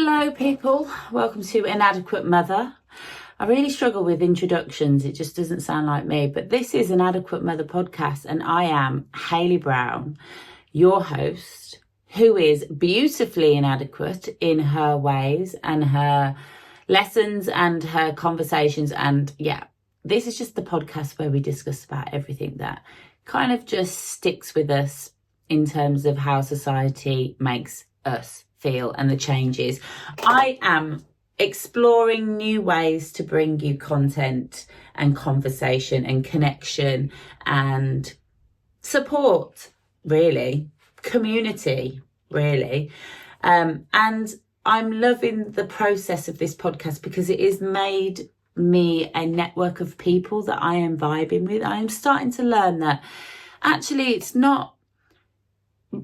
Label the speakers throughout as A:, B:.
A: Hello people, welcome to Inadequate Mother. I really struggle with introductions, it just doesn't sound like me, but this is Inadequate Mother podcast and I am Hayley Brown, your host, who is beautifully inadequate in her ways and her lessons and her conversations. And yeah, this is just the podcast where we discuss about everything that kind of just sticks with us in terms of how society makes us feel and the changes. I am exploring new ways to bring you content and conversation and connection and support, really, community, really. And I'm loving the process of this podcast because it has made me a network of people that I am vibing with. I am starting to learn that actually it's not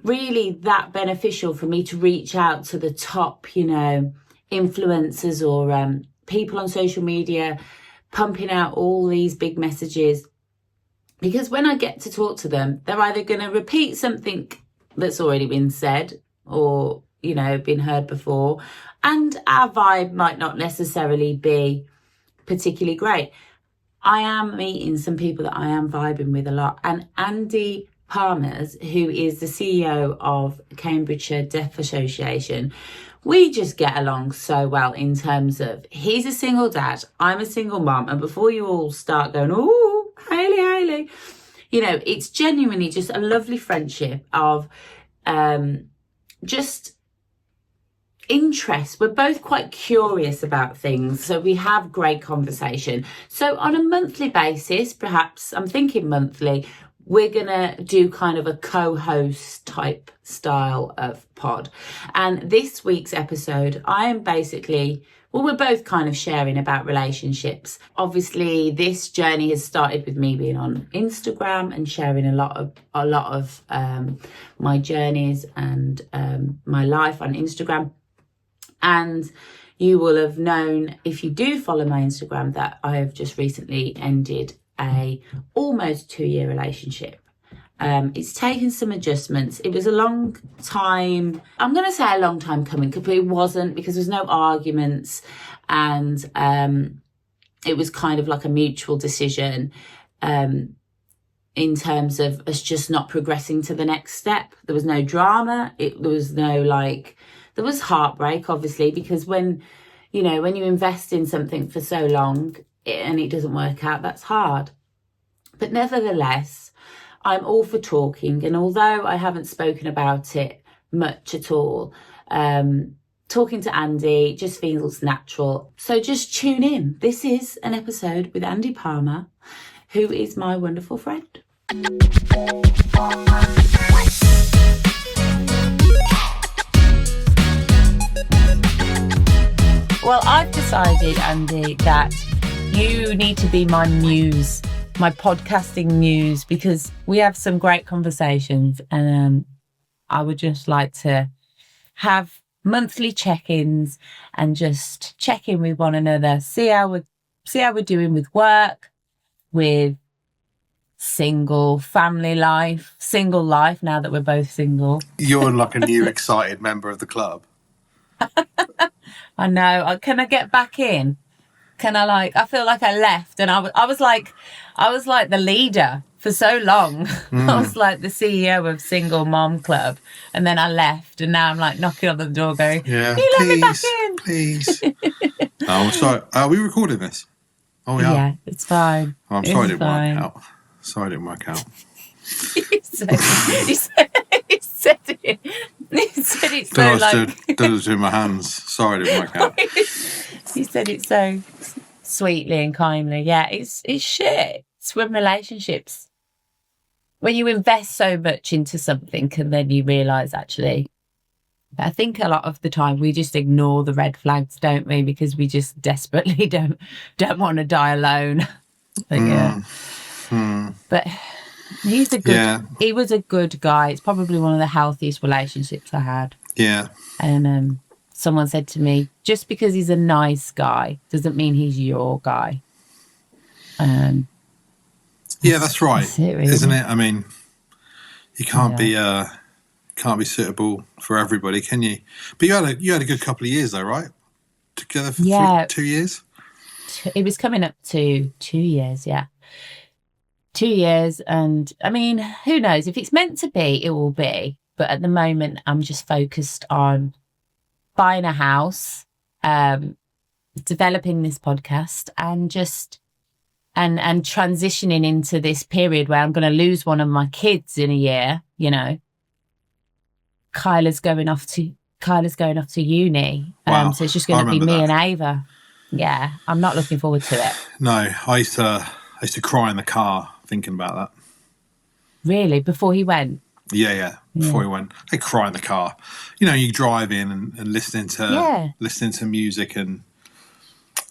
A: really that beneficial for me to reach out to the top, influencers or people on social media pumping out all these big messages, because when I get to talk to them, they're either going to repeat something that's already been said or been heard before, and our vibe might not necessarily be particularly great. I am meeting some people that I am vibing with a lot, and Andy Palmer's, who is the CEO of Cambridgeshire Deaf Association, we just get along so well in terms of he's a single dad, I'm a single mom, and before you all start going, oh, Hayley, it's genuinely just a lovely friendship of just interest. We're both quite curious about things, so we have great conversation. So on a monthly basis, perhaps I'm thinking monthly, we're going to do kind of a co-host type style of pod. And this week's episode, I am basically, we're both kind of sharing about relationships. Obviously, this journey has started with me being on Instagram and sharing a lot of my journeys and my life on Instagram. And you will have known, if you do follow my Instagram, that I have just recently ended a almost 2-year relationship. It's taken some adjustments. It was a long time, I'm going to say a long time coming, but it wasn't, because there was no arguments, and it was kind of like a mutual decision in terms of us just not progressing to the next step. There was no drama. There was heartbreak, obviously, because when you invest in something for so long and it doesn't work out, that's hard. But nevertheless, I'm all for talking. And although I haven't spoken about it much at all, talking to Andy just feels natural. So just tune in. This is an episode with Andy Palmer, who is my wonderful friend. Well, I've decided, Andy, that you need to be my muse, my podcasting muse, because we have some great conversations, and I would just like to have monthly check-ins and just check in with one another, see how we're doing with work, with single life now that we're both single.
B: You're like a new excited member of the club.
A: I know. Can I get back in? I feel like I left, and I was like the leader for so long. I was like the CEO of Single Mom Club, and then I left, and now I'm like knocking on the door going,
B: yeah,
A: can you let me back in?
B: Please. Oh, sorry. Are we recording this? Oh, yeah.
A: Yeah, it's fine.
B: Oh, I'm sorry it didn't work out. Sorry it didn't work out.
A: He said it. He said it so
B: did it in my hands. Sorry it didn't work out.
A: He said it so sweetly and kindly. Yeah, it's shit. It's when relationships, when you invest so much into something and then you realise, actually, I think a lot of the time we just ignore the red flags, don't we? Because we just desperately don't want to die alone. But but he was a good guy. It's probably one of the healthiest relationships I had.
B: Yeah.
A: And someone said to me, just because he's a nice guy doesn't mean he's your guy.
B: Yeah, that's right. That's it, really. Isn't it? I mean, you can't can't be suitable for everybody, can you? But you had a good couple of years though, right? Together for 2 years.
A: It was coming up to 2 years, yeah. 2 years, and I mean, who knows? If it's meant to be, it will be. But at the moment, I'm just focused on buying a house, developing this podcast, and and transitioning into this period where I'm going to lose one of my kids in a year. You know, Kyla's going off to uni,
B: Wow.
A: so it's just going to be me and Ava. Yeah, I'm not looking forward to it.
B: No, I used to cry in the car thinking about that.
A: Really? Before he went?
B: Yeah. Before he went, I cry in the car. You know, you drive in and listening to music, and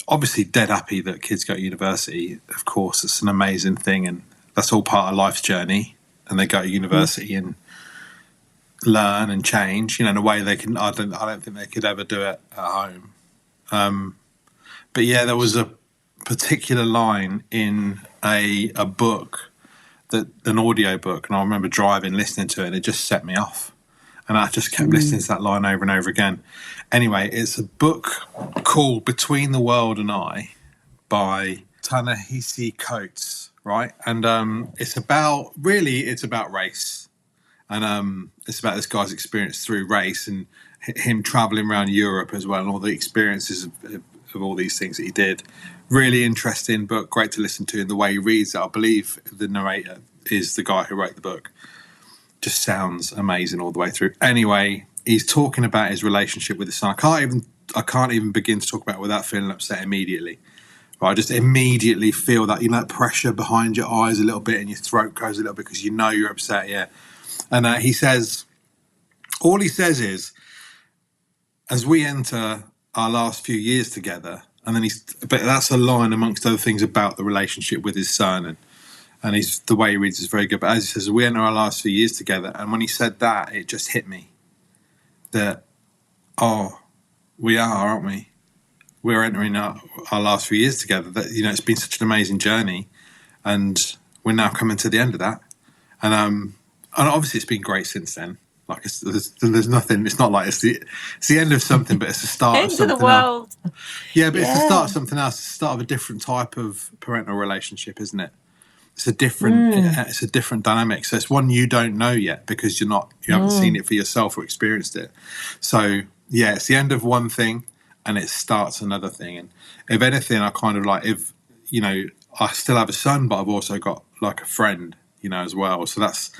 B: obviously dead happy that kids go to university. Of course, it's an amazing thing, and that's all part of life's journey. And they go to university and learn and change. You know, in a way they can. I don't think they could ever do it at home. But yeah, there was a particular line in a book, an audio book, and I remember driving, listening to it, and it just set me off. And I just kept listening to that line over and over again. Anyway, it's a book called Between the World and I by Ta-Nehisi Coates, right? And it's about race. And it's about this guy's experience through race and him traveling around Europe as well, and all the experiences of all these things that he did. Really interesting book, great to listen to, and the way he reads it. I believe the narrator is the guy who wrote the book. Just sounds amazing all the way through. Anyway, he's talking about his relationship with his son. I can't even begin to talk about it without feeling upset immediately. Right, I just immediately feel that, you know, that pressure behind your eyes a little bit and your throat goes a little bit because you know you're upset, yeah. And all he says is, as we enter our last few years together, and then but that's a line amongst other things about the relationship with his son, and the way he reads is very good. But as he says, we enter our last few years together, and when he said that, it just hit me that, we are, aren't we? We're entering our last few years together. That, you know, it's been such an amazing journey, and we're now coming to the end of that, and obviously it's been great since then. Like there's nothing. It's not like it's the end of something, but it's the start of something
A: End of the world.
B: else. Yeah, but it's the start of something else. It's the start of a different type of parental relationship, isn't it? It's a different dynamic. So it's one you don't know yet because you haven't seen it for yourself or experienced it. So yeah, it's the end of one thing and it starts another thing. And if anything, I kind of like, if you know, I still have a son, but I've also got like a friend, you know, as well. So that's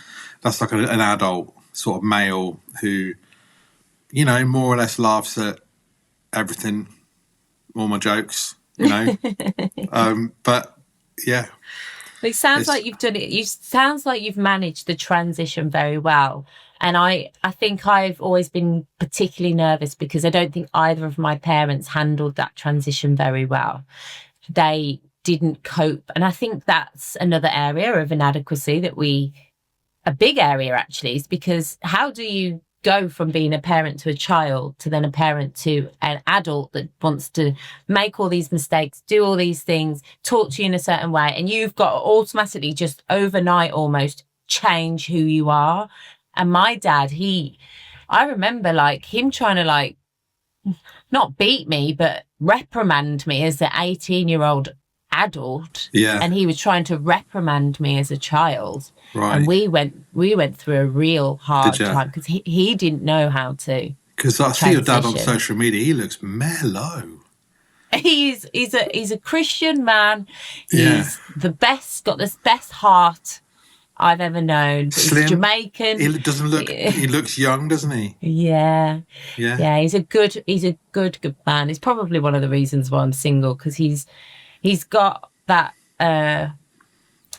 B: like an adult sort of male who, you know, more or less laughs at everything, all my jokes, you know. But yeah,
A: it sounds like you've done it. Sounds like you've managed the transition very well. And I think I've always been particularly nervous because I don't think either of my parents handled that transition very well. They didn't cope. And I think that's another area of inadequacy a big area actually, is because how do you go from being a parent to a child to then a parent to an adult that wants to make all these mistakes, do all these things, talk to you in a certain way, and you've got to automatically just overnight almost change who you are. And my dad, I remember like him trying to like not beat me, but reprimand me as an 18-year-old adult.
B: Yeah.
A: And he was trying to reprimand me as a child.
B: Right.
A: And we went through a real hard time because he didn't know how to.
B: Because I see your dad on social media, he looks mellow.
A: He's a Christian man. He's the best, got the best heart I've ever known.
B: Slim.
A: He's Jamaican.
B: He doesn't look. He looks young, doesn't he?
A: Yeah.
B: Yeah.
A: He's a good man. It's probably one of the reasons why I'm single, because he's got that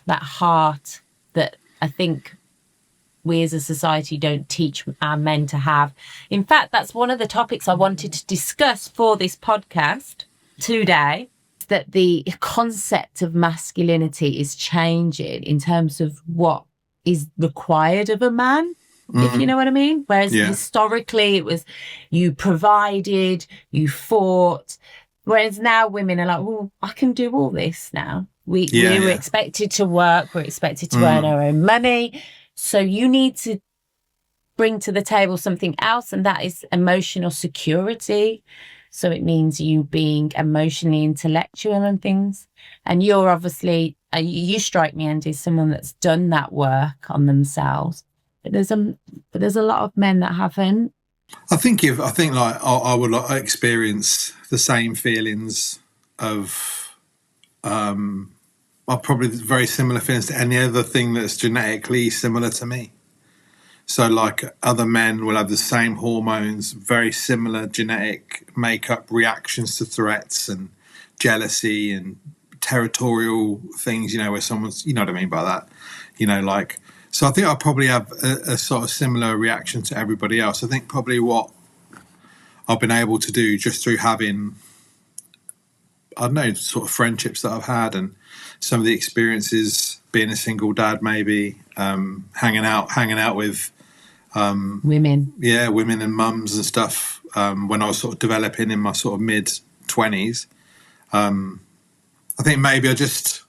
A: heart that I think we as a society don't teach our men to have. In fact, that's one of the topics I wanted to discuss for this podcast today, that the concept of masculinity is changing in terms of what is required of a man, if you know what I mean. Whereas historically it was you provided, you fought, whereas now women are like, well, I can do all this now. We were expected to work, we're expected to earn our own money. So you need to bring to the table something else, and that is emotional security. So it means you being emotionally intellectual and things. And you're obviously, you strike me, Andy, as someone that's done that work on themselves. But there's a lot of men that haven't.
B: I think I would like experience the same feelings of are probably very similar feelings to any other thing that's genetically similar to me. So like other men will have the same hormones, very similar genetic makeup, reactions to threats and jealousy and territorial things, where someone's, you know what I mean by that, so I think I probably have a sort of similar reaction to everybody else. I think probably what I've been able to do just through having, I don't know, sort of friendships that I've had and some of the experiences being a single dad, maybe hanging out with
A: women
B: and mums and stuff when I was sort of developing in my sort of mid-20s. I think maybe I just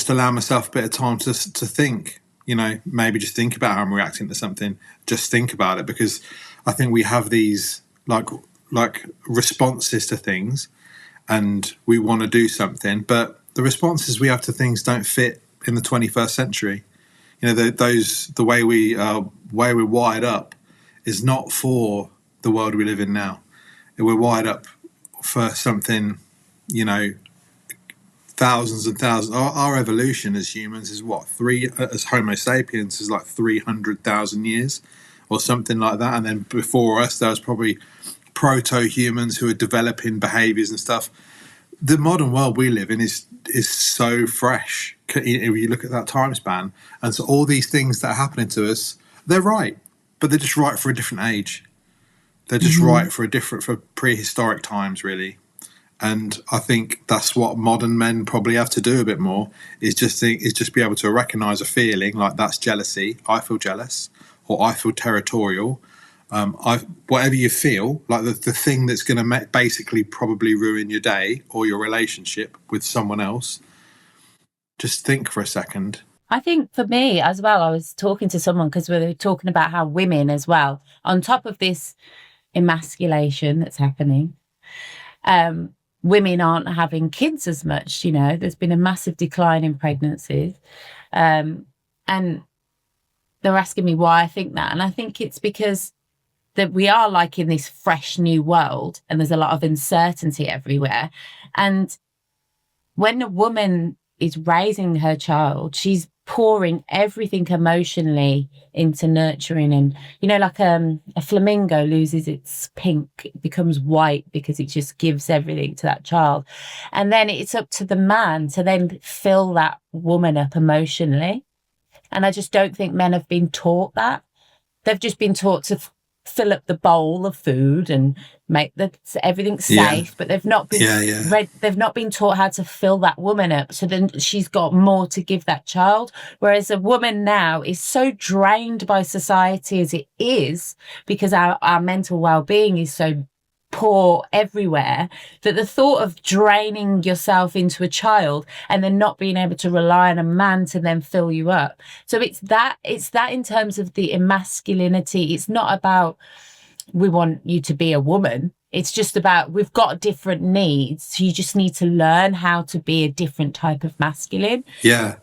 B: allow myself a bit of time to think, maybe just think about how I'm reacting to something. Just think about it, because I think we have these like responses to things and we want to do something, but the responses we have to things don't fit in the 21st century. The way we're wired up is not for the world we live in now. We're wired up for something, thousands and thousands. Our evolution as humans is as Homo sapiens is like 300,000 years or something like that. And then before us, there was probably proto-humans who are developing behaviors and stuff. The modern world we live in is so fresh if you look at that time span. And so all these things that are happening to us, they're right, but they're just right for a different age. They're just right for prehistoric times, really. And I think that's what modern men probably have to do a bit more, is just be able to recognize a feeling like that's jealousy. I feel jealous, or I feel territorial. Whatever you feel, like the thing that's going to basically probably ruin your day or your relationship with someone else. Just think for a second.
A: I think for me as well, I was talking to someone because we were talking about how women as well, on top of this emasculation that's happening, women aren't having kids as much. There's been a massive decline in pregnancies, and they're asking me why I think that, and I think it's because that we are like in this fresh new world and there's a lot of uncertainty everywhere. And when a woman is raising her child, she's pouring everything emotionally into nurturing. And, like a flamingo loses its pink, it becomes white because it just gives everything to that child. And then it's up to the man to then fill that woman up emotionally. And I just don't think men have been taught that. They've just been taught to fill up the bowl of food and make everything safe, but they've not been they've not been taught how to fill that woman up, so then she's got more to give that child. Whereas a woman now is so drained by society as it is, because our mental well-being is so poor everywhere, that the thought of draining yourself into a child and then not being able to rely on a man to then fill you up. So it's that in terms of the emasculinity. It's not about we want you to be a woman. It's just about we've got different needs. So you just need to learn how to be a different type of masculine.
B: Yeah.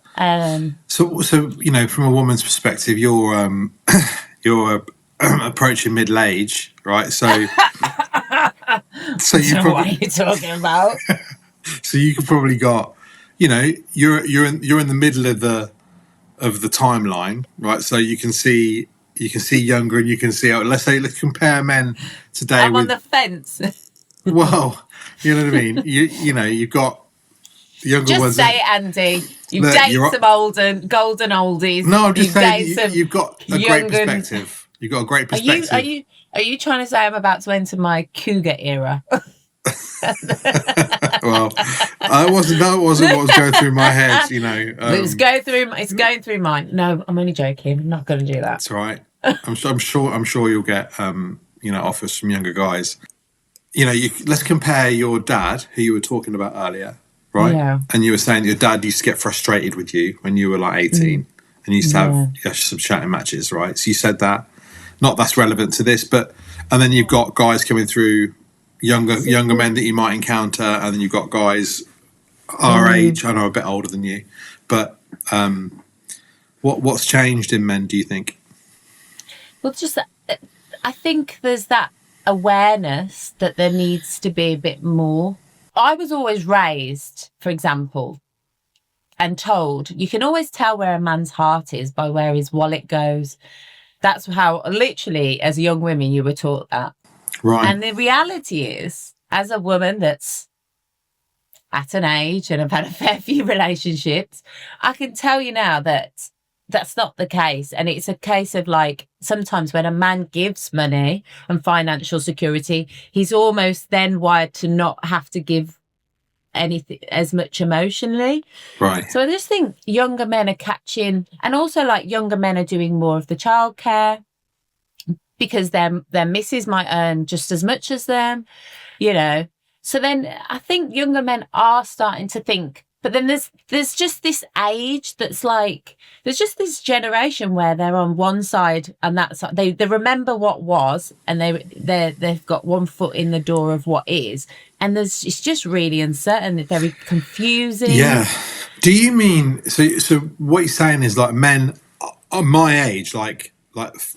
B: So from a woman's perspective, you're approaching middle age, right? So
A: So what are you talking about?
B: So you could probably got, you're in the middle of the timeline, right? So you can see younger and you can see out. Let's compare men today.
A: I'm on the fence.
B: Well, you know what I mean. You've got younger
A: just
B: ones.
A: Just say it, Andy. You've dated some golden oldies.
B: No, I'm just saying you've got a great perspective. You've got a great perspective.
A: Are you trying to say I'm about to enter my cougar era?
B: Well, that wasn't what was going through my head,
A: It's going through mine. No, I'm only joking. I'm not going to do that.
B: That's right. I'm sure you'll get offers from younger guys. Let's compare your dad, who you were talking about earlier, right?
A: Yeah.
B: And you were saying your dad used to get frustrated with you when you were like 18, and you used to have some chatting matches, right? So you said that. not that's relevant to this, but and then you've got guys coming through, younger men that you might encounter, and then you've got guys our age. I know a bit older than you, but what's changed in men, do you think?
A: Well, just I think there's that awareness that there needs to be a bit more. I was always raised, for example, and told you can always tell where a man's heart is by where his wallet goes. That's how, literally, as young women, you were taught that.
B: Right.
A: And the reality is, as a woman that's at an age and I've had a fair few relationships, I can tell you now that that's not the case. And it's a case of like, sometimes when a man gives money and financial security, he's almost then wired to not have to give anything as much emotionally.
B: Right.
A: So I just think younger men are catching, and also like younger men are doing more of the childcare because their missus might earn just as much as them, you know. So then I think younger men are starting to think, but then there's just this age that's like, there's just this generation where they're on one side and that's they remember what was, and they've got one foot in the door of what is, and it's just really uncertain, very confusing.
B: Yeah. Do you mean so what you're saying is like men on my age, like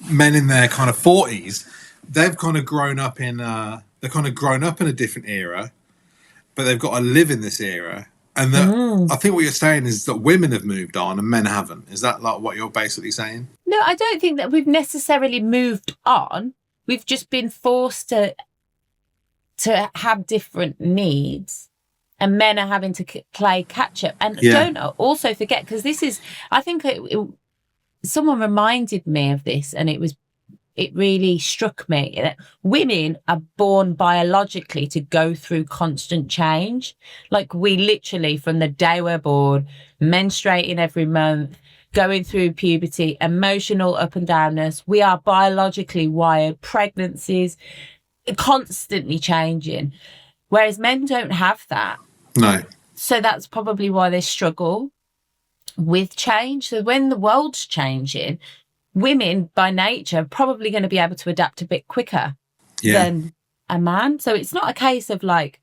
B: men in their kind of 40s, they've kind of grown up in a different era, but they've got to live in this era. And I think what you're saying is that women have moved on and men haven't. Is that like what you're basically saying?
A: No, I don't think that we've necessarily moved on. We've just been forced to have different needs, and men are having to play catch up. And don't also forget, because this is, I think someone reminded me of this, and it really struck me that women are born biologically to go through constant change. Like we literally, from the day we're born, menstruating every month, going through puberty, emotional up and downness. We are biologically wired, pregnancies, constantly changing. Whereas men don't have that.
B: No.
A: So that's probably why they struggle with change. So when the world's changing, women by nature are probably going to be able to adapt a bit quicker than a man. So it's not a case of like,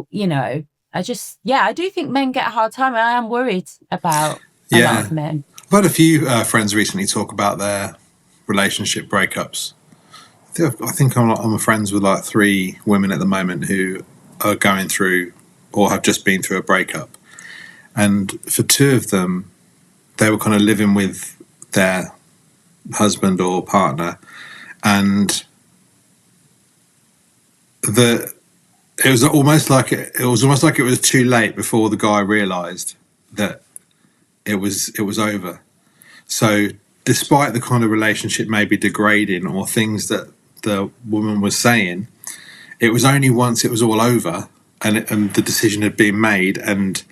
A: you know, I do think men get a hard time. I am worried about a lot of men.
B: I've had a few friends recently talk about their relationship breakups. I think I'm friends with like 3 women at the moment who are going through or have just been through a breakup. And for 2 of them, they were kind of living with their husband or partner, and it was almost like it was too late before the guy realised that it was over. So despite the kind of relationship maybe degrading or things that the woman was saying, it was only once it was all over and the decision had been made, and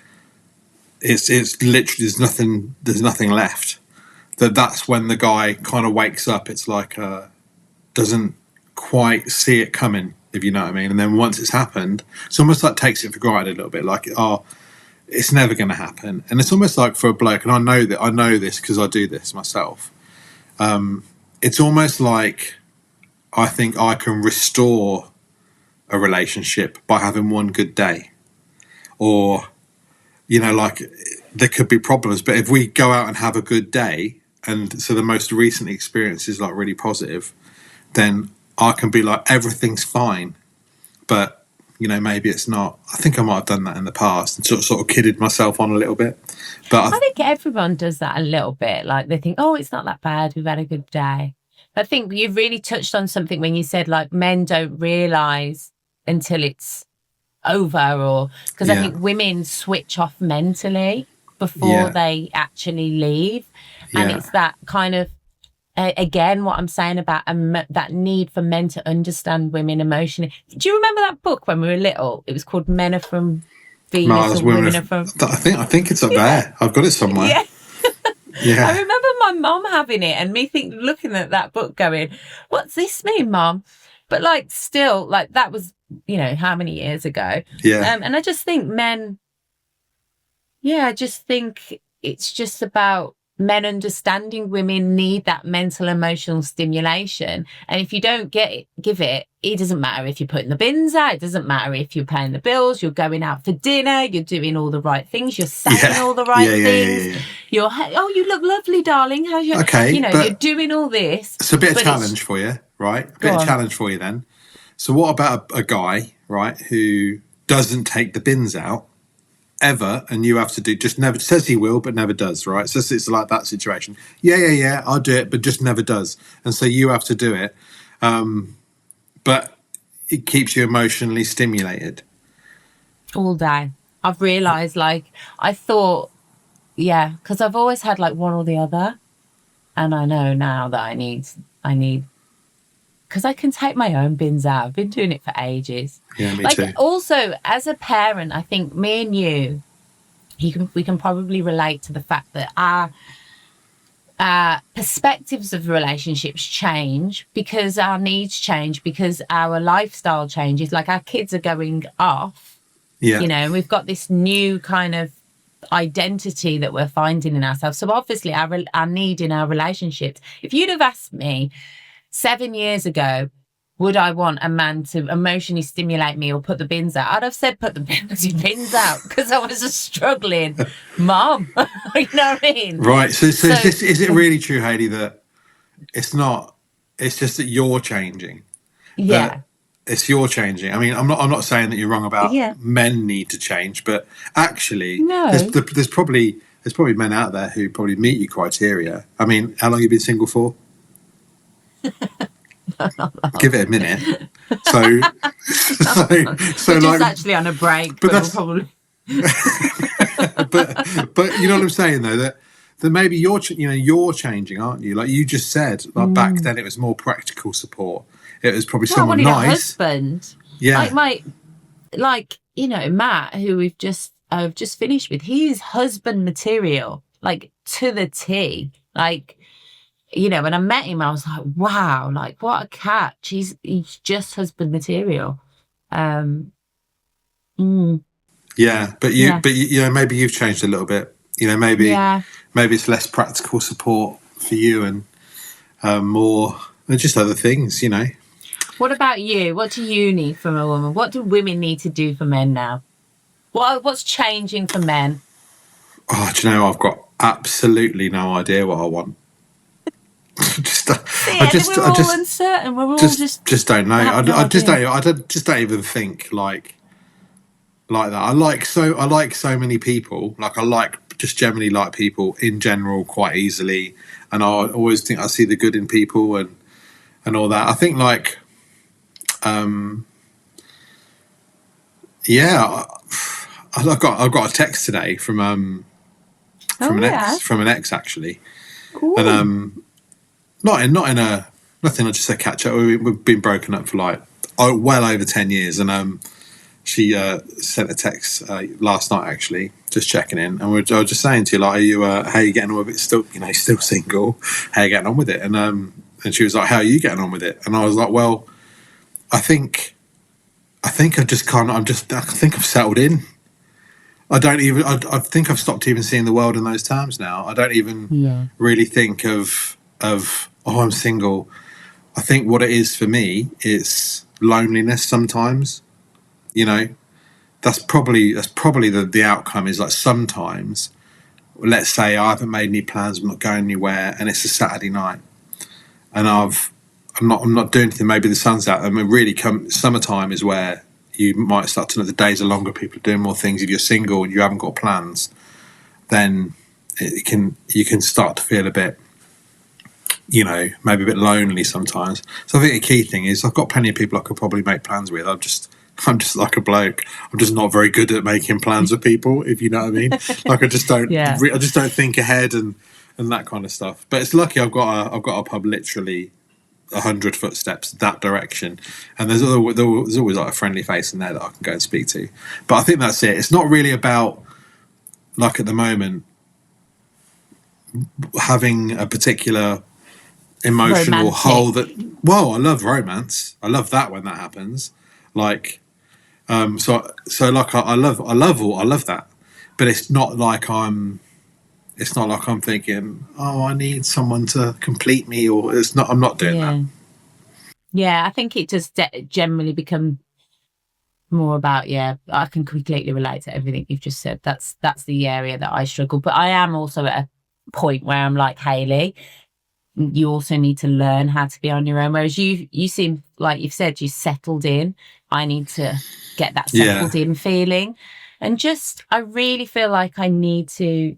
B: it's literally there's nothing left. That's when the guy kind of wakes up. It's like doesn't quite see it coming, if you know what I mean. And then once it's happened, it's almost like takes it for granted a little bit, like it's never going to happen. And it's almost like for a bloke, and I know this because I do this myself. It's almost like I think I can restore a relationship by having one good day, or you know, like there could be problems, but if we go out and have a good day, and so the most recent experience is like really positive, then I can be like, everything's fine. But, you know, maybe it's not. I think I might have done that in the past and sort of kidded myself on a little bit. But
A: I think everyone does that a little bit. Like they think, oh, it's not that bad, we've had a good day. I think you've really touched on something when you said like men don't realise until it's over, or because I think women switch off mentally before they actually leave. And it's that kind of, again, what I'm saying about that need for men to understand women emotionally. Do you remember that book when we were little? It was called Men Are From Venus, or Women Are From...
B: I think it's up there. I've got it somewhere.
A: Yeah. I remember my mum having it and me looking at that book going, what's this mean, Mum? But like still, like that was, you know, how many years ago?
B: Yeah.
A: And I just think men... Yeah, I just think it's just about men understanding women need that mental, emotional stimulation. And if you don't give it, it doesn't matter if you're putting the bins out. It doesn't matter if you're paying the bills, you're going out for dinner, you're doing all the right things, you're saying all the right things. You're, oh, you look lovely, darling. How's your, you're doing all this.
B: It's a bit of challenge for you, right? A bit of challenge for you then. So what about a guy, right, who doesn't take the bins out ever, and you have to do, just never, says he will but never does, right? So it's like that situation. Yeah, I'll do it, but just never does, and so you have to do it, but it keeps you emotionally stimulated
A: all day. I've realized, like, I thought, because I've always had like one or the other, and I know now that I need because I can take my own bins out. I've been doing it for ages.
B: Yeah, me too.
A: Also, as a parent, I think me and we can probably relate to the fact that our perspectives of relationships change because our needs change, because our lifestyle changes. Like, our kids are going off, and we've got this new kind of identity that we're finding in ourselves. So obviously our need in our relationships. If you'd have asked me 7 years ago, would I want a man to emotionally stimulate me or put the bins out? I'd have said put the bins out, because I was a struggling mom. You know what I mean?
B: Right. So is it really true, Hayley, that it's just that you're changing?
A: Yeah.
B: It's you're changing. I mean, I'm not saying that you're wrong about men need to change, but actually there's probably men out there who probably meet your criteria. I mean, how long have you been single for? Give it a minute. So
A: we're just actually on a break, but we'll probably.
B: but you know what I'm saying, though, that maybe you're changing, aren't you? Like you just said, like back then it was more practical support. It was probably someone nice.
A: A husband, like Matt, who I've just finished with. He is husband material, like to the T, like. When I met him, I was like, wow, like what a catch. He's just husband material.
B: Yeah, but maybe you've changed a little bit. Maybe it's less practical support for you and more just other things,
A: What about you? What do you need from a woman? What do women need to do for men now? What's changing for men?
B: Oh, do you know, I've got absolutely no idea what I want.
A: We're all uncertain. We're all
B: just don't know. I just don't even think like that. I like so many people. Like, I like just generally like people in general quite easily, and I always think I see the good in people and all that. I think like I've got a text today from an ex actually. Cool. And nothing. I just said catch up. We've been broken up for like well over 10 years, and she sent a text last night actually, just checking in, and I was just saying to you, like, how are you getting on with it? Still single? How are you getting on with it? And she was like, how are you getting on with it? And I was like, well, I think I've settled in. I think I've stopped even seeing the world in those terms now. I don't even really think of I'm single. I think what it is for me is loneliness sometimes. That's probably the outcome is like sometimes, let's say I haven't made any plans, I'm not going anywhere, and it's a Saturday night, and I'm not doing anything. Maybe the sun's out. I mean, really, summertime is where you might start to know the days are longer. People are doing more things. If you're single and you haven't got plans, then you can start to feel a bit, maybe a bit lonely sometimes. So I think the key thing is I've got plenty of people I could probably make plans with. I'm just like a bloke. I'm just not very good at making plans with people, if you know what I mean. Like I just don't. I just don't think ahead and that kind of stuff. But it's lucky I've got a pub literally 100 footsteps that direction, and there's always like a friendly face in there that I can go and speak to. But I think that's it. It's not really about, like, at the moment, having a particular emotional hole that. Well, I love romance. I love that when that happens. Like, so like I love that, but it's not like I'm It's not like I'm thinking, oh, I need someone to complete me, or I'm not doing that.
A: Yeah, I think it does generally become more about, I can completely relate to everything you've just said. That's the area that I struggle. But I am also at a point where I'm like, Hayley, you also need to learn how to be on your own. Whereas you seem like you've said you settled in. I need to get that settled in feeling. And I really feel like I need to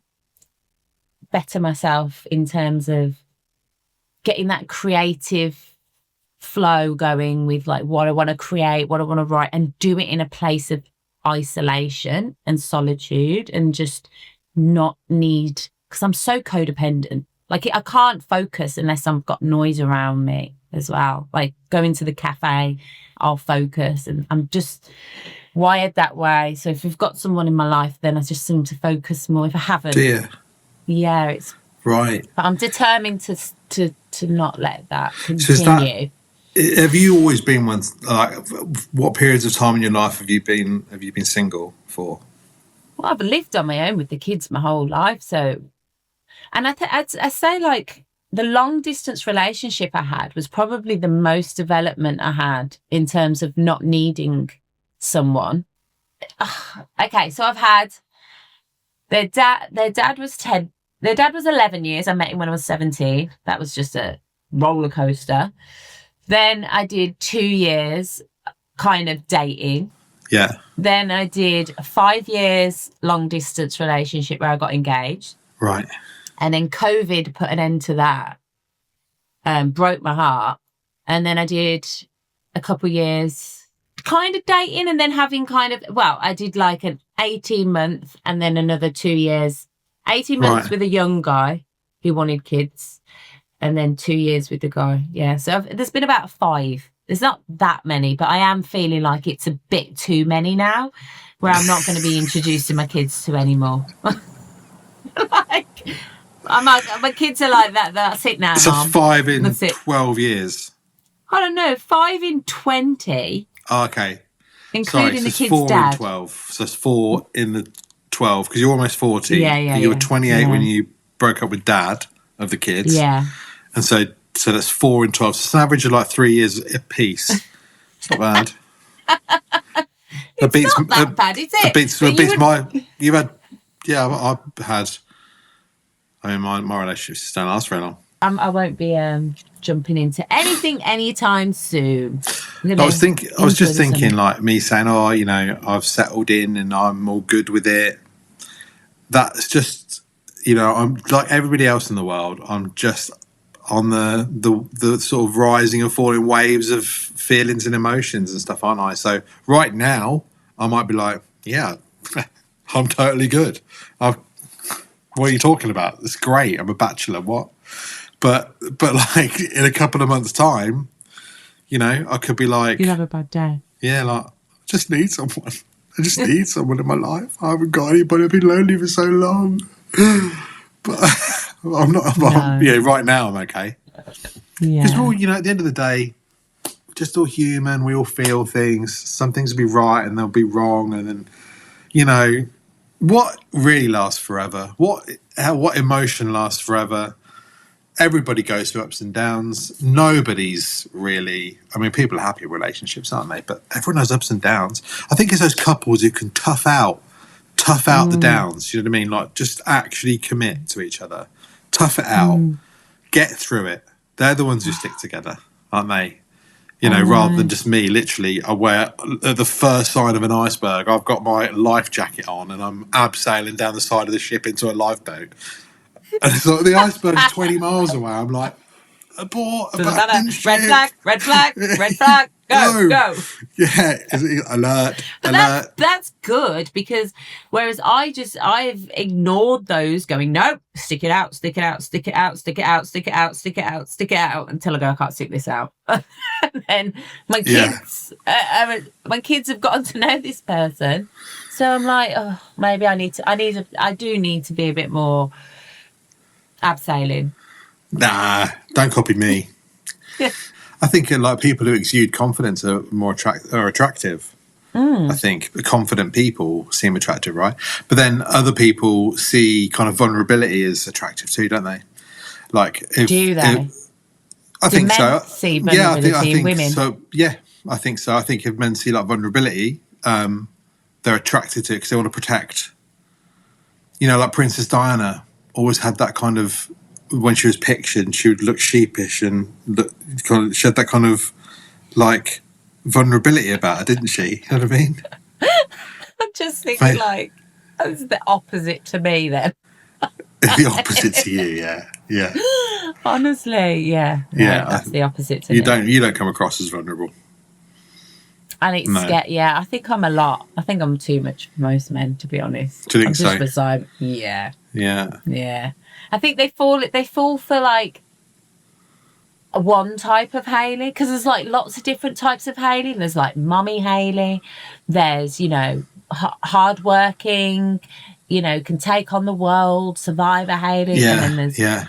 A: better myself in terms of getting that creative flow going with like what I want to create, what I want to write, and do it in a place of isolation and solitude, and just not need, because I'm so codependent. Like I can't focus unless I've got noise around me as well. Like going to the cafe, I'll focus, and I'm just wired that way. So if we've got someone in my life, then I just seem to focus more. If I haven't, it's
B: right.
A: But I'm determined to not let that continue.
B: Have you always been one? Like, what periods of time in your life have you been single for?
A: Well, I've lived on my own with the kids my whole life, so. And I'd say like the long distance relationship I had was probably the most development I had in terms of not needing someone. Okay, so I've had their dad was 10. Their dad was 11 years. I met him when I was 17. That was just a roller coaster. Then I did 2 years kind of dating.
B: Yeah.
A: Then I did 5 years long distance relationship where I got engaged.
B: Right.
A: And then COVID put an end to that. Broke my heart. And then I did a couple years kind of dating, and then having I did like an 18-month and then another 2 years. 18 months with a young guy who wanted kids, and then 2 years with the guy. Yeah, so there's been about 5. There's not that many, but I am feeling like it's a bit too many now, where I'm not going to be introducing my kids to anymore. I'm like, my kids are like that. That's it now,
B: so
A: Mom.
B: 5 in 12 years.
A: I don't know, 5 in 20.
B: Oh, okay.
A: Including the kids'
B: 4
A: dad.
B: In 12. So it's 4 in the 12, because you're almost 40.
A: Yeah.
B: You were 28 when you broke up with dad of the kids.
A: Yeah.
B: And so that's 4 in 12. So it's an average of like 3 years a piece. It's not bad.
A: It's not that bad, is it?
B: It beats my... You've had... Yeah, I've had... I mean, my relationships don't last very long.
A: I won't be jumping into anything anytime soon.
B: I was just thinking, like me saying, "Oh, you know, I've settled in and I'm all good with it." That's just, you know, I'm like everybody else in the world. I'm just on the sort of rising and falling waves of feelings and emotions and stuff, aren't I? So right now, I might be like, "Yeah, I'm totally good." What are you talking about? It's great. I'm a bachelor. What? But like in a couple of months' time, you know, I could be like,
A: you'll have a bad day.
B: Yeah, like I just need someone. I just need someone in my life. I haven't got anybody. I've been lonely for so long. But I'm not. Right now I'm okay. Yeah. Because we're all, you know, at the end of the day, we're just all human. We all feel things. Some things will be right and they'll be wrong, and then, you know. What really lasts forever? What emotion lasts forever? Everybody goes through ups and downs. Nobody's really... I mean, people are happy in relationships, aren't they? But everyone has ups and downs. I think it's those couples who can tough out the downs. You know what I mean? Like, just actually commit to each other. Tough it out. Get through it. They're the ones who stick together, aren't they? You know, rather than just me, literally, I wear at the first sign of an iceberg, I've got my life jacket on and I'm abseiling down the side of the ship into a lifeboat. And it's like the iceberg's 20 miles away. I'm like, abort,
A: red flag, red flag, red flag, go.
B: Yeah, alert.
A: That's good, because whereas I've ignored those, going, nope, stick it out, stick it out, stick it out, stick it out, stick it out, stick it out, stick it out, until I go, I can't stick this out. And then my kids, my kids have gotten to know this person, so I'm like, oh, maybe I do need to be a bit more abseiling.
B: Nah, don't copy me. I think like people who exude confidence are more attractive. I think confident people seem attractive, right? But then other people see kind of vulnerability as attractive too, don't they? Like,
A: do they?
B: I think so.
A: See vulnerability in women?
B: So. Yeah, I think so. I think if men see like vulnerability, they're attracted to it because they want to protect. Like Princess Diana always had that kind of, when she was pictured, she would look sheepish and she had that kind of like vulnerability about her, didn't she? You know what I mean?
A: I'm just thinking like, that's the opposite to me then.
B: The opposite to you, yeah.
A: Honestly, yeah. No, that's the opposite to me.
B: You don't come across as vulnerable.
A: And it's I think I'm a lot. I think I'm too much for most men, to be honest.
B: Do you think so?
A: Yeah.
B: Yeah.
A: I think they fall for like one type of Hayley, because there's like lots of different types of Hayley. There's like mummy Hayley. There's, hardworking, can take on the world, survivor Hayley.
B: Yeah.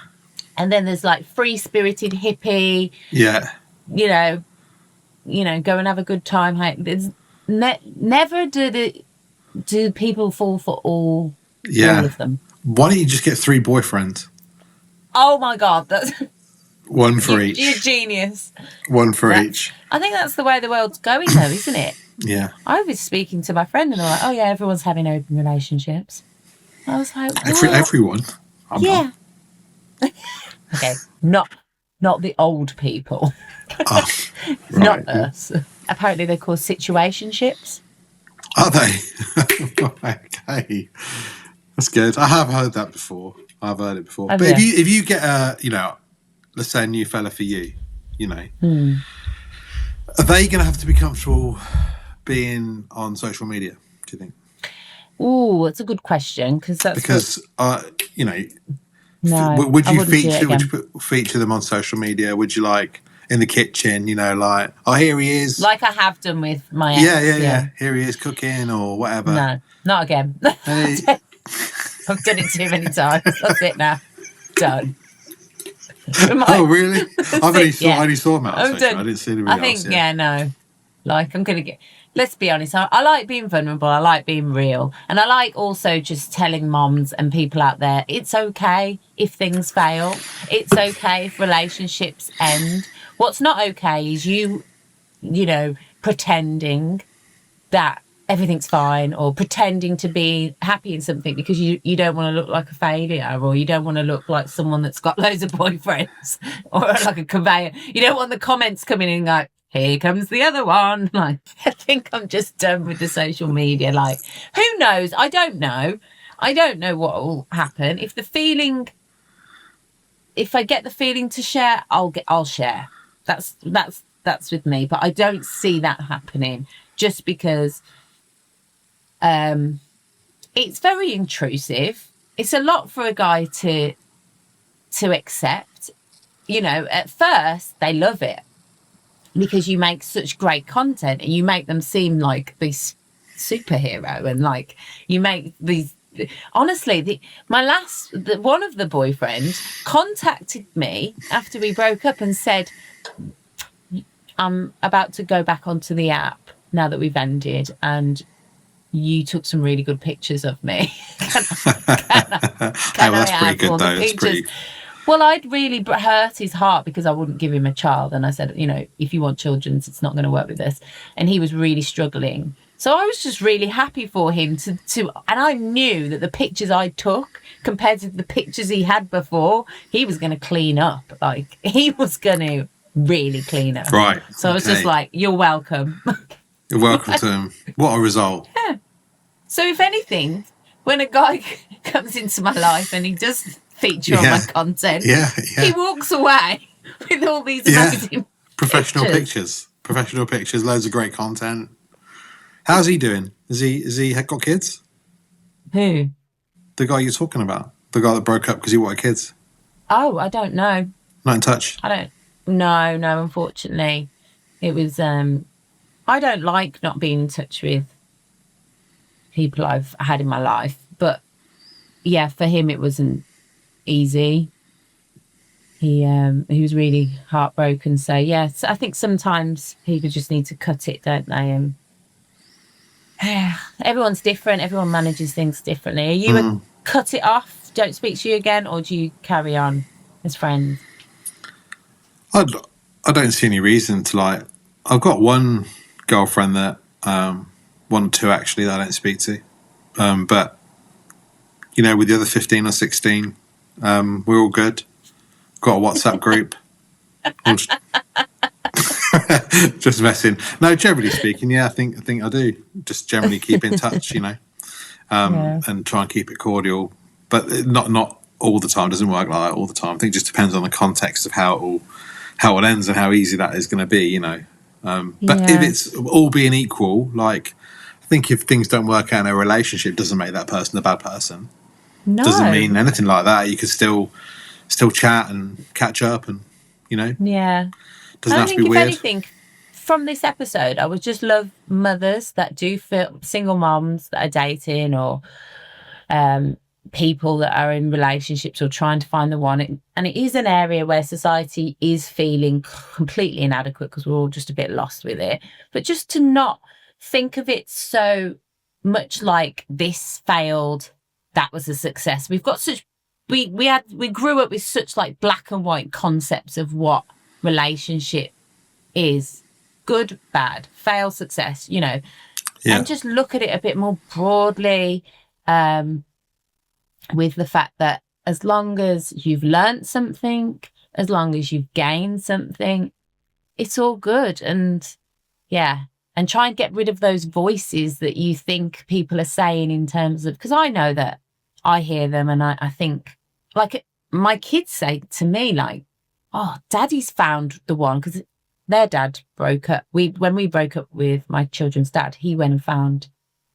A: And then there's like free-spirited hippie.
B: Yeah.
A: Go and have a good time. There's never do people fall for all of them.
B: Why don't you just get 3 boyfriends?
A: Oh my God, that's
B: one for each.
A: You're a genius.
B: One for each.
A: I think that's the way the world's going, though, isn't it?
B: Yeah.
A: I was speaking to my friend, and they're like, "Oh yeah, everyone's having open relationships." I was like,
B: "Everyone." I'm
A: not. Okay, not the old people.
B: Oh, right.
A: Not us. Apparently they're called situationships.
B: Are they? Okay. That's good. I have heard that before. I've heard it before. But if you get let's say a new fella for you, are they going to have to be comfortable being on social media, do you think?
A: Oh, that's a good question, because no,
B: would you feature them on social media? Would you like in the kitchen, like, oh, here he is,
A: like I have done with my ex.
B: Yeah. Here he is cooking or whatever.
A: No, not again.
B: Hey.
A: I've done it too many times. That's it now. Done.
B: Oh, really? I only saw him out. I didn't see anybody else.
A: I think, no. Like, I'm going to let's be honest, I like being vulnerable, I like being real, and I like also just telling moms and people out there, it's okay if things fail, it's okay if relationships end. What's not okay is you pretending that everything's fine, or pretending to be happy in something because you don't want to look like a failure, or you don't want to look like someone that's got loads of boyfriends, or like a conveyor. You don't want the comments coming in like, here comes the other one. Like, I think I'm just done with the social media. Like, who knows? I don't know what will happen. If I get the feeling to share, I'll share. That's with me. But I don't see that happening, just because it's very intrusive. It's a lot for a guy to accept. At first they love it, because you make such great content and you make them seem like this superhero, and like you make these. Honestly, one of the boyfriends contacted me after we broke up and said, I'm about to go back onto the app now that we've ended, and you took some really good pictures of me. That's
B: pretty good, though. That's pretty.
A: Well, I'd really hurt his heart because I wouldn't give him a child. And I said, if you want children, it's not going to work with this. And he was really struggling. So I was just really happy for him to and I knew that the pictures I took compared to the pictures he had before, he was going to clean up. Like, he was going to really clean up.
B: Right.
A: So I was just like, you're welcome.
B: You're welcome to him. What a result.
A: Yeah. So if anything, when a guy comes into my life and he does feature on my content, he walks away with all these amazing
B: professional pictures, loads of great content. How's he doing? Has he got kids?
A: Who?
B: The guy you're talking about, the guy that broke up because he wanted kids.
A: Oh, I don't know.
B: Not in touch.
A: I don't. No. Unfortunately, it was. I don't like not being in touch with people I've had in my life, but yeah, for him it wasn't easy. He was really heartbroken. So yes, I think sometimes people just need to cut it, don't they? And everyone's different. Everyone manages things differently. Are you a cut it off, don't speak to you again, or do you carry on as friends?
B: I don't see any reason to like. I've got one girlfriend that, one or two actually, that I don't speak to. But you know, with the other 15 or 16, we're all good. Got a WhatsApp group. Just messing. No, generally speaking, yeah, I think I do. Just generally keep in touch, you know, and try and keep it cordial. But not all the time. Doesn't work like that all the time. I think it just depends on the context of how it ends and how easy that is going to be, you know. But if it's all being equal, like, I think if things don't work out in a relationship, doesn't make that person a bad person. No. Doesn't mean anything like that. You could still chat and catch up, and you know.
A: Yeah.
B: Doesn't have to be weird.
A: If anything, from this episode, I would just love mothers that do feel, single moms that are dating, or people that are in relationships or trying to find the one. And it is an area where society is feeling completely inadequate because we're all just a bit lost with it. But just to not think of it so much like this failed, that was a success. We've got such, we grew up with such like black and white concepts of what relationship is: good, bad, fail, success, you know. And just look at it a bit more broadly, with the fact that as long as you've learned something, as long as you've gained something, it's all good. And try and get rid of those voices that you think people are saying in terms of, because I know that I hear them and I think, like, my kids say to me, like, oh, daddy's found the one, because their dad broke up. When we broke up with my children's dad, he went and found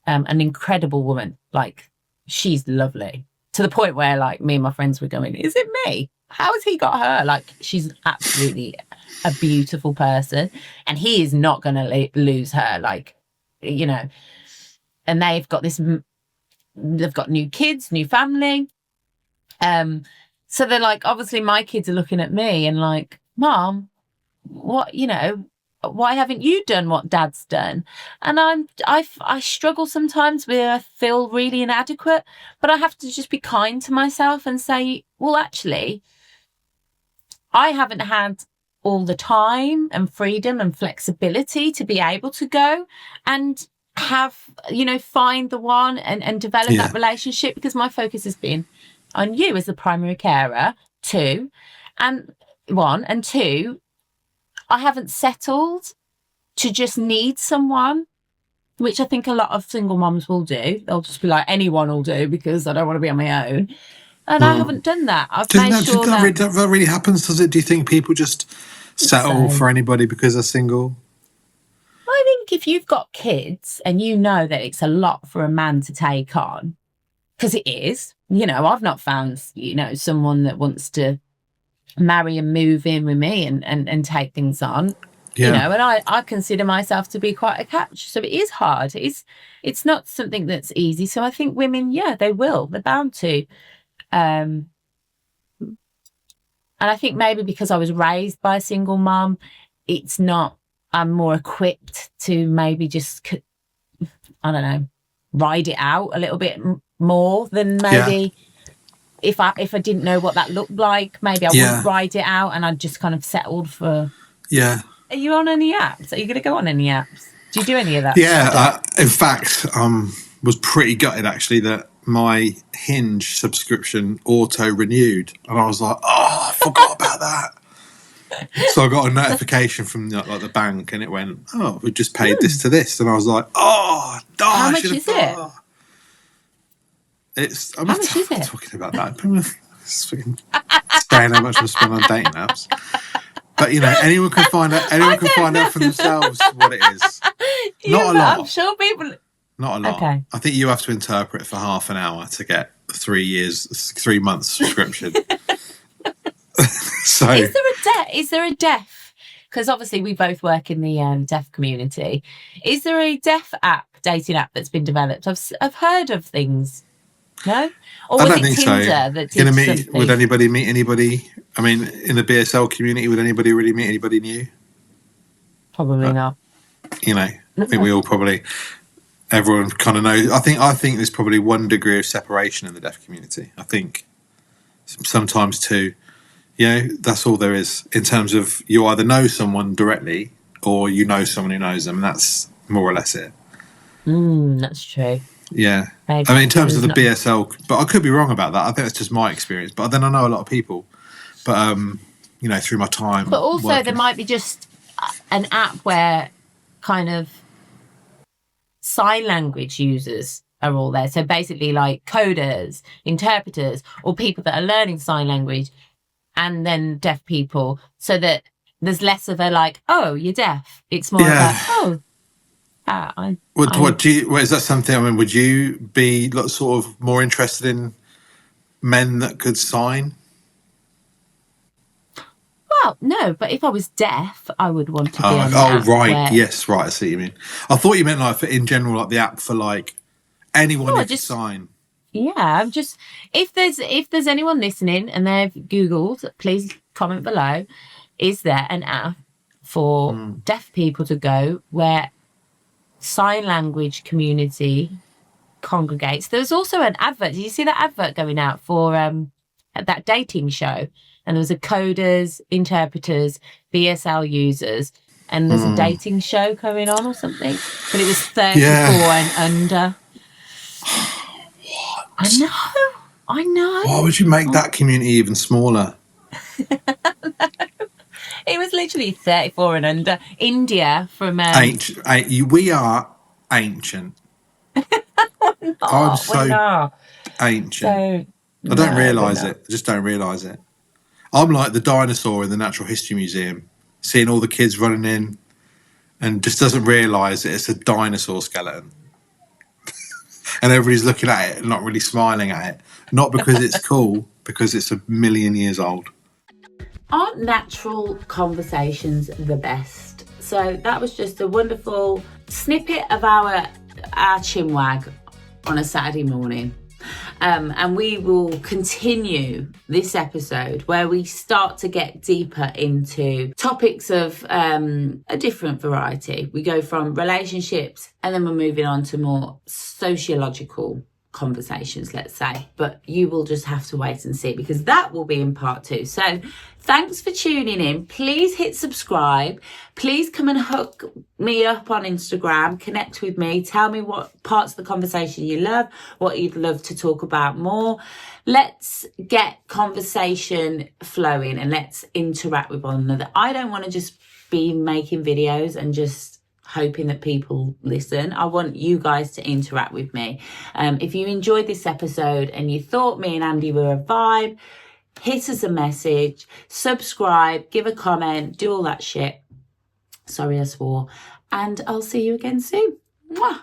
A: an incredible woman. Like, she's lovely, to the point where, like, me and my friends were going, is it me? How has he got her? Like, she's absolutely a beautiful person, and he is not going to lose her. Like, you know, and they've got new kids, new family. So they're like, obviously my kids are looking at me and like, Mom, what, you know, why haven't you done what Dad's done? And I struggle sometimes where I feel really inadequate, but I have to just be kind to myself and say, well, actually, I haven't had all the time and freedom and flexibility to be able to go and have, you know, find the one and develop that relationship, because my focus has been on you as the primary carer, and two, I haven't settled to just need someone, which I think a lot of single moms will do. They'll just be like, anyone will do because I don't want to be on my own. And I haven't done that.
B: That really happens, does it? Do you think people just settle for anybody because they're single?
A: I think if you've got kids and you know that it's a lot for a man to take on, because it is, you know, I've not found, you know, someone that wants to marry and move in with me and take things on, you know, and I consider myself to be quite a catch. So it is hard. It's not something that's easy. So I think women, they're bound to. And I think maybe because I was raised by a single mum, I'm more equipped to maybe just, I don't know, ride it out a little bit more than maybe if I didn't know what that looked like, maybe I wouldn't ride it out and I'd just kind of settled for. Yeah. Are you on any apps? Are you going to go on any apps? Do you do any of that?
B: Yeah. In fact, was pretty gutted actually that my Hinge subscription auto-renewed, and I was like, oh, I forgot about that. So I got a notification from the bank, and it went, oh, we just paid this to this, and I was like, oh,
A: how much is it?
B: I'm not talking about that. It's fucking saying how much I spend on dating apps. But you know, anyone can find out for themselves what it is. Not a lot.
A: I'm sure people.
B: Not a lot. Okay. I think you have to interpret for half an hour to get 3 months subscription. So
A: is there a deaf? Because obviously we both work in the deaf community. Is there a deaf dating app that's been developed? I've heard of things. No? Or was it Tinder that did something?
B: Would anybody meet anybody? I mean, in the BSL community, would anybody really meet anybody new?
A: Probably not.
B: You know, I think we all probably... everyone kind of knows. I think there's probably one degree of separation in the deaf community. I think sometimes two. That's all there is in terms of you either know someone directly or you know someone who knows them. And that's more or less it.
A: That's true.
B: Yeah. I mean, in terms of the BSL, but I could be wrong about that. I think that's just my experience. But then I know a lot of people. But, through my time.
A: But also there might be just an app where kind of sign language users are all there. So basically like coders, interpreters, or people that are learning sign language, and then deaf people, so that there's less of a like, oh, you're deaf. It's more about, oh,
B: is that something? I mean, would you be sort of more interested in men that could sign?
A: Well, no, but if I was deaf, I would want to be on the app.
B: Right. Yes, right. I see what you mean. I thought you meant like for in general, like the app for like anyone who can sign.
A: Yeah, I'm just if there's anyone listening and they've Googled, please comment below. Is there an app for deaf people to go where sign language community congregates? There's also an advert. Did you see that advert going out for that dating show? And there was a coders, interpreters, BSL users, and there's a dating show going on or something. But it was 34 and under. What? I know.
B: Why would you make that community even smaller?
A: It was literally 34 and under. India from...
B: we are ancient. I'm so ancient. I don't realise it. I just don't realise it. I'm like the dinosaur in the Natural History Museum, seeing all the kids running in and just doesn't realise that it's a dinosaur skeleton. And everybody's looking at it and not really smiling at it. Not because it's cool, because it's 1,000,000 years old.
A: Aren't natural conversations the best? So that was just a wonderful snippet of our chinwag on a Saturday morning. And we will continue this episode where we start to get deeper into topics of a different variety. We go from relationships and then we're moving on to more sociological conversations, let's say. But you will just have to wait and see, because that will be in part 2. So thanks for tuning in. Please hit subscribe. Please come and hook me up on Instagram. Connect with me. Tell me what parts of the conversation you love, what you'd love to talk about more. Let's get conversation flowing and let's interact with one another. I don't want to just be making videos and just hoping that people listen. I want you guys to interact with me. If you enjoyed this episode and you thought me and Andy were a vibe, hit us a message, subscribe, give a comment, do all that shit. Sorry I swore. And I'll see you again soon. Mwah.